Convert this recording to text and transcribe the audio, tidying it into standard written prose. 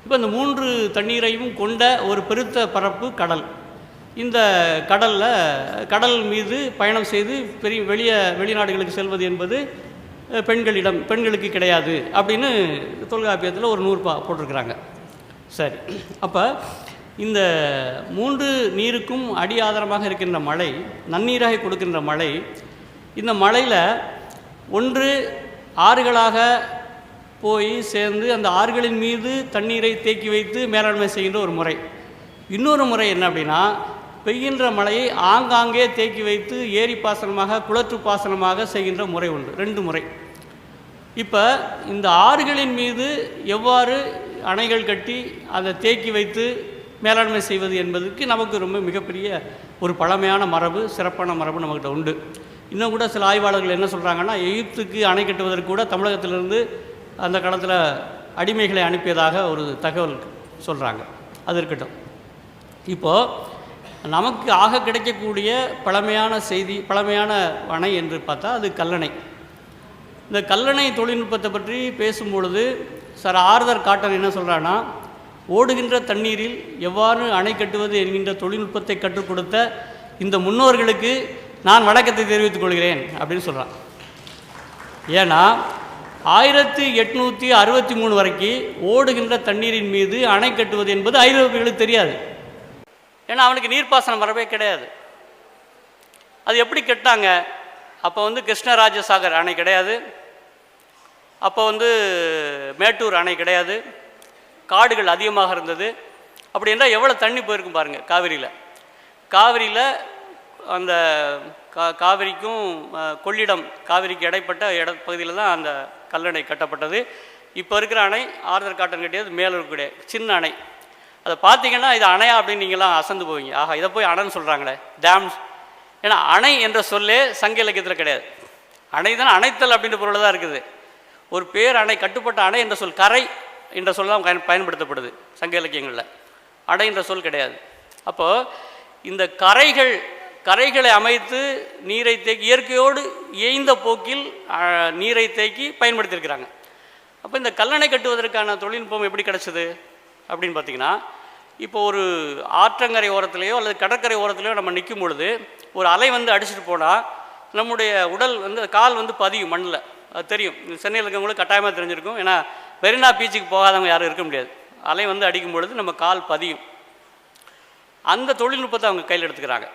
இப்போ இந்த 3 தண்ணீரையும் கொண்ட ஒரு பெருத்த பரப்பு கடல். இந்த கடல் மீது பயணம் செய்து வெளிநாடுகளுக்கு செல்வது என்பது பெண்களுக்கு கிடையாது அப்படின்னு தொல்காப்பியத்தில் ஒரு 100 போட்டிருக்கிறாங்க. சரி, அப்போ இந்த 3 நீருக்கும் அடி ஆதாரமாக இருக்கின்ற மழை, நன்னீராக கொடுக்கின்ற மழை, இந்த மழையில் ஒன்று ஆறுகளாக போய் சேர்ந்து அந்த ஆறுகளின் மீது தண்ணீரை தேக்கி வைத்து மேலாண்மை செய்கின்ற ஒரு முறை. இன்னொரு முறை என்ன அப்படின்னா, பெய்கின்ற மழையை ஆங்காங்கே தேக்கி வைத்து ஏரி பாசனமாக குளத்து பாசனமாக செய்கின்ற முறை உண்டு. 2 முறை. இப்போ இந்த ஆறுகளின் மீது எவ்வாறு அணைகள் கட்டி அதை தேக்கி வைத்து மேலாண்மை செய்வது என்பதற்கு நமக்கு ரொம்ப மிகப்பெரிய ஒரு பழமையான மரபு, சிறப்பான மரபு நம்மகிட்ட உண்டு. இன்னும் கூட சில ஆய்வாளர்கள் என்ன சொல்கிறாங்கன்னா, எகிப்துக்கு அணை கட்டுவதற்கு கூட தமிழகத்திலிருந்து அந்த காலத்தில் அடிமைகளை அனுப்பியதாக ஒரு தகவல் சொல்கிறாங்க. அது இருக்கட்டும். இப்போது நமக்கு ஆக கிடைக்கக்கூடிய பழமையான அணை என்று பார்த்தா அது கல்லணை. இந்த கல்லணை தொழில்நுட்பத்தை பற்றி பேசும்பொழுது சார் ஆர்தர் காட்டன் என்ன சொல்கிறான்னா, ஓடுகின்ற தண்ணீரில் எவ்வாறு அணை கட்டுவது என்கின்ற தொழில்நுட்பத்தை கற்றுக் கொடுத்த இந்த முன்னோர்களுக்கு நான் வணக்கத்தை தெரிவித்துக் கொள்கிறேன் அப்படின்னு சொல்கிறான். ஏன்னா 1863 வரைக்கும் ஓடுகின்ற தண்ணீரின் மீது அணை கட்டுவது என்பது ஐரோப்பியர்களுக்கு தெரியாது. ஏன்னா அவனுக்கு நீர்ப்பாசன மரபே கிடையாது. அது எப்படி கட்டாங்க? அப்போ கிருஷ்ணராஜசாகர் அணை கிடையாது, அப்போ மேட்டூர் அணை கிடையாது, காடுகள் அதிகமாக இருந்தது. அப்படி என்றால் எவ்வளோ தண்ணி போயிருக்கும் பாருங்கள். காவிரியில் அந்த காவிரிக்கும் கொள்ளிடம், காவிரிக்கு இடைப்பட்ட பகுதியில் தான் அந்த கல்லணை கட்டப்பட்டது. இப்போ இருக்கிற அணை ஆர்தர் காட்டன் கட்டியது மேலே இருக்கக்கூடிய சின்ன அணை. அதை பார்த்தீங்கன்னா இது அணையா அப்படின்னு நீங்களாம் அசந்து போவீங்க. ஆஹா, இதை போய் அணைன்னு சொல்கிறாங்களே, டேம்ஸ். ஏன்னா அணை என்ற சொல்லே சங்க இலக்கியத்தில் கிடையாது. அணை தான் அணைத்தல் அப்படின்ற பொருள் தான் இருக்குது. ஒரு பேர் அணை, கட்டுப்பட்ட அணை என்ற சொல், கரை என்ற சொல் தான் பயன்படுத்தப்படுது சங்க இலக்கியங்களில். அணை என்ற சொல் கிடையாது. அப்போது இந்த கரைகளை அமைத்து நீரை தேக்கி இயற்கையோடு இயைந்த போக்கில் நீரை தேக்கி பயன்படுத்தியிருக்கிறாங்க. அப்போ இந்த கல்லணை கட்டுவதற்கான தொழில்நுட்பம் எப்படி கிடச்சிது அப்படின்னு பார்த்திங்கன்னா, இப்போ ஒரு ஆற்றங்கரை ஓரத்துலேயோ அல்லது கடற்கரை ஓரத்துலேயோ நம்ம நிற்கும் பொழுது ஒரு அலை அடிச்சுட்டு போனால் நம்முடைய உடல் கால் பதியும் மண்ணில். அது தெரியும், சென்னையில் இருக்கவங்களுக்கு கட்டாயமாக தெரிஞ்சிருக்கும். ஏன்னா மெரினா பீச்சுக்கு போகாதவங்க யாரும் இருக்க முடியாது. அலை அடிக்கும் பொழுது நம்ம கால் பதியும். அந்த தொழில்நுட்பத்தை அவங்க கையில் எடுத்துக்கிறாங்க.